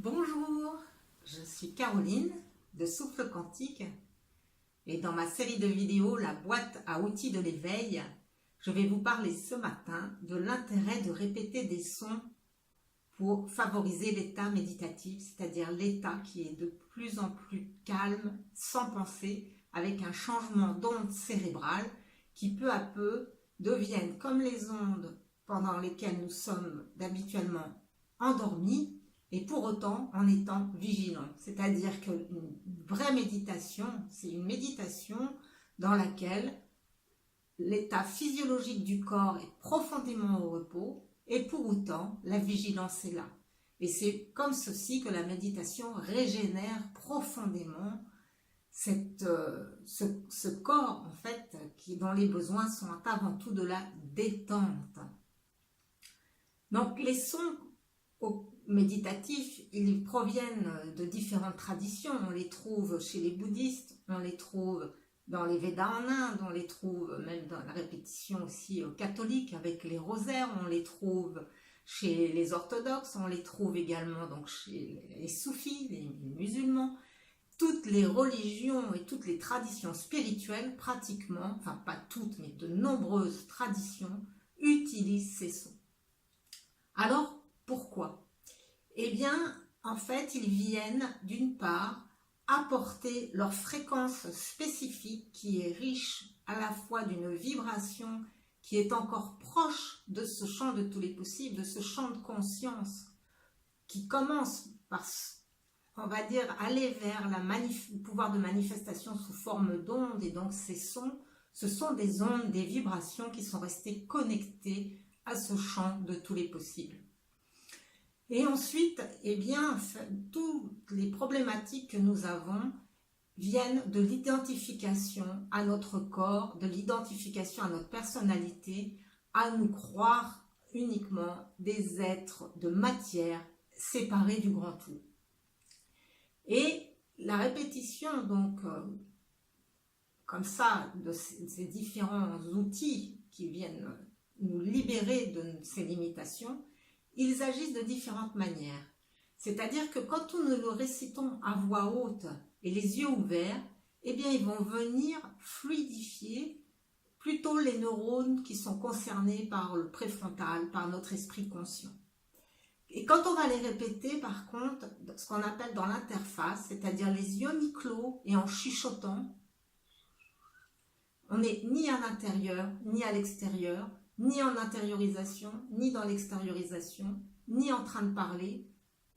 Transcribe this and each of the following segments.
Bonjour, je suis Caroline de Souffle Quantique et dans ma série de vidéos La boîte à outils de l'éveil, je vais vous parler ce matin de l'intérêt de répéter des sons pour favoriser l'état méditatif, c'est-à-dire l'état qui est de plus en plus calme, sans pensée, avec un changement d'onde cérébrale qui peu à peu deviennent comme les ondes pendant lesquelles nous sommes habituellement endormis, et pour autant en étant vigilants. C'est-à-dire qu'une vraie méditation, c'est une méditation dans laquelle l'état physiologique du corps est profondément au repos et pour autant la vigilance est là. Et c'est comme ceci que la méditation régénère profondément ce corps en fait, dont les besoins sont avant tout de la détente. Donc les sons méditatifs, ils proviennent de différentes traditions. On les trouve chez les bouddhistes, on les trouve dans les Védas en Inde, on les trouve même dans la répétition aussi catholique avec les rosaires, on les trouve chez les orthodoxes, on les trouve également donc chez les soufis, les musulmans. Toutes les religions et toutes les traditions spirituelles, pratiquement, enfin pas toutes, mais de nombreuses traditions, utilisent ces sons. Alors, pourquoi ? Eh bien, en fait, ils viennent d'une part apporter leur fréquence spécifique qui est riche à la fois d'une vibration qui est encore proche de ce champ de tous les possibles, de ce champ de conscience qui commence par, on va dire, aller vers le pouvoir de manifestation sous forme d'ondes. Et donc ces sons, ce sont des ondes, des vibrations qui sont restées connectées à ce champ de tous les possibles. Et ensuite, eh bien, toutes les problématiques que nous avons viennent de l'identification à notre corps, de l'identification à notre personnalité, à nous croire uniquement des êtres de matière séparés du grand tout. Et la répétition, donc, comme ça, de ces différents outils qui viennent nous libérer de ces limitations, ils agissent de différentes manières. C'est-à-dire que quand nous le récitons à voix haute et les yeux ouverts, eh bien, ils vont venir fluidifier plutôt les neurones qui sont concernés par le préfrontal, par notre esprit conscient. Et quand on va les répéter, par contre, ce qu'on appelle dans l'interface, c'est-à-dire les yeux mi-clos et en chuchotant, on n'est ni à l'intérieur, ni à l'extérieur, ni en intériorisation, ni dans l'extériorisation, ni en train de parler,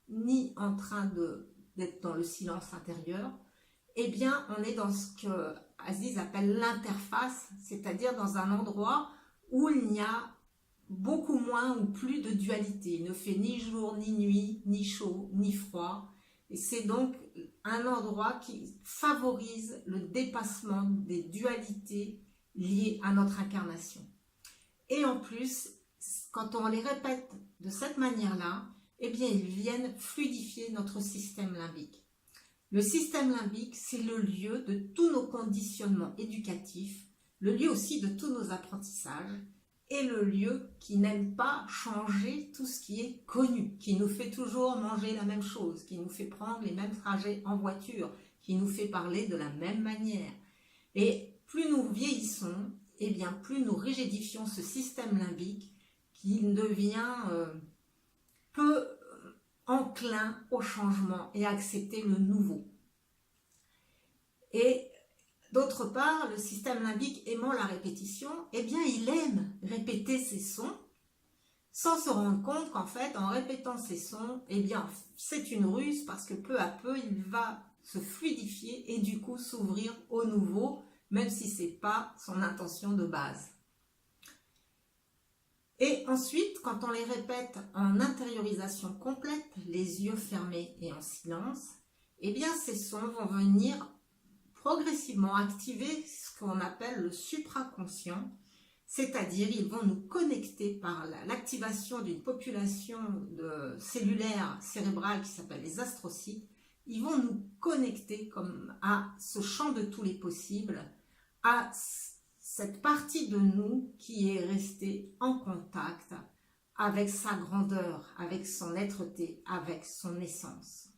ni en train d'être dans le silence intérieur. Eh bien, on est dans ce que Aziz appelle l'interface, c'est-à-dire dans un endroit où il n'y a beaucoup moins ou plus de dualité. Il ne fait ni jour, ni nuit, ni chaud, ni froid. Et c'est donc un endroit qui favorise le dépassement des dualités liées à notre incarnation. Et en plus, quand on les répète de cette manière-là, eh bien, ils viennent fluidifier notre système limbique. Le système limbique, c'est le lieu de tous nos conditionnements éducatifs, le lieu aussi de tous nos apprentissages, et le lieu qui n'aime pas changer tout ce qui est connu, qui nous fait toujours manger la même chose, qui nous fait prendre les mêmes trajets en voiture, qui nous fait parler de la même manière. Et plus nous vieillissons, eh bien, plus nous rigidifions ce système limbique qui devient peu enclin au changement et à accepter le nouveau. Et d'autre part, le système limbique aimant la répétition, eh bien, il aime répéter ses sons sans se rendre compte qu'en fait, en répétant ces sons, eh bien, c'est une ruse parce que peu à peu, il va se fluidifier et du coup s'ouvrir au nouveau, même si ce n'est pas son intention de base. Et ensuite, quand on les répète en intériorisation complète, les yeux fermés et en silence, eh bien ces sons vont venir progressivement activer ce qu'on appelle le supraconscient, c'est-à-dire ils vont nous connecter par l'activation d'une population cellulaire cérébrale qui s'appelle les astrocytes, ils vont nous connecter comme à ce champ de tous les possibles, à cette partie de nous qui est restée en contact avec sa grandeur, avec son êtreté, avec son essence.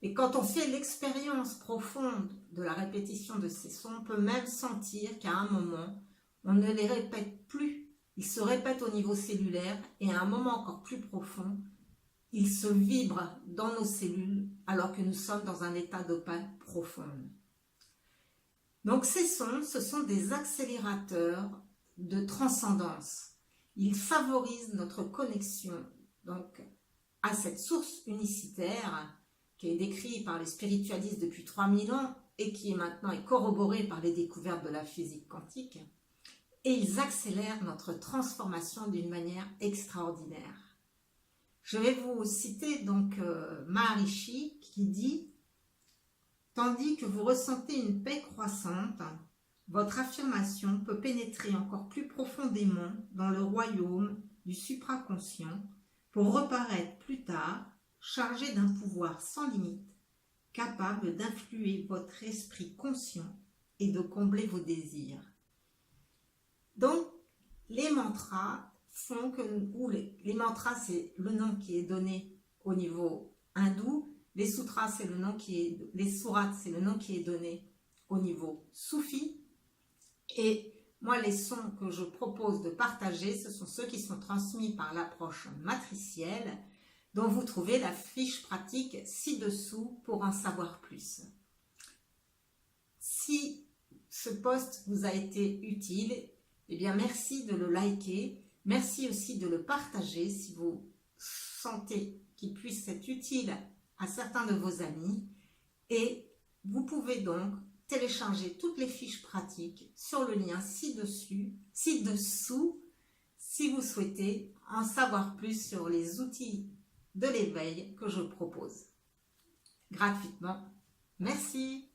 Et quand on fait l'expérience profonde de la répétition de ces sons, on peut même sentir qu'à un moment, on ne les répète plus. Ils se répètent au niveau cellulaire et à un moment encore plus profond, ils se vibrent dans nos cellules alors que nous sommes dans un état de paix profonde. Donc ces sons, ce sont des accélérateurs de transcendance. Ils favorisent notre connexion donc, à cette source unicitaire qui est décrite par les spiritualistes depuis 3000 ans et qui maintenant est corroborée par les découvertes de la physique quantique. Et ils accélèrent notre transformation d'une manière extraordinaire. Je vais vous citer donc Maharishi qui dit « Tandis que vous ressentez une paix croissante, votre affirmation peut pénétrer encore plus profondément dans le royaume du supraconscient pour reparaître plus tard chargé d'un pouvoir sans limite, capable d'influer votre esprit conscient et de combler vos désirs. » Donc, les mantras font que, les mantras, c'est le nom qui est donné au niveau hindou, les sutras, c'est le nom les sourates, c'est le nom qui est donné au niveau soufi. Et moi, les sons que je propose de partager, ce sont ceux qui sont transmis par l'approche matricielle, dont vous trouvez la fiche pratique ci-dessous pour en savoir plus. Si ce post vous a été utile, eh bien merci de le liker, merci aussi de le partager si vous sentez qu'il puisse être utile à certains de vos amis. Et vous pouvez donc télécharger toutes les fiches pratiques sur le lien ci-dessous, si vous souhaitez en savoir plus sur les outils de l'éveil que je propose gratuitement. Merci.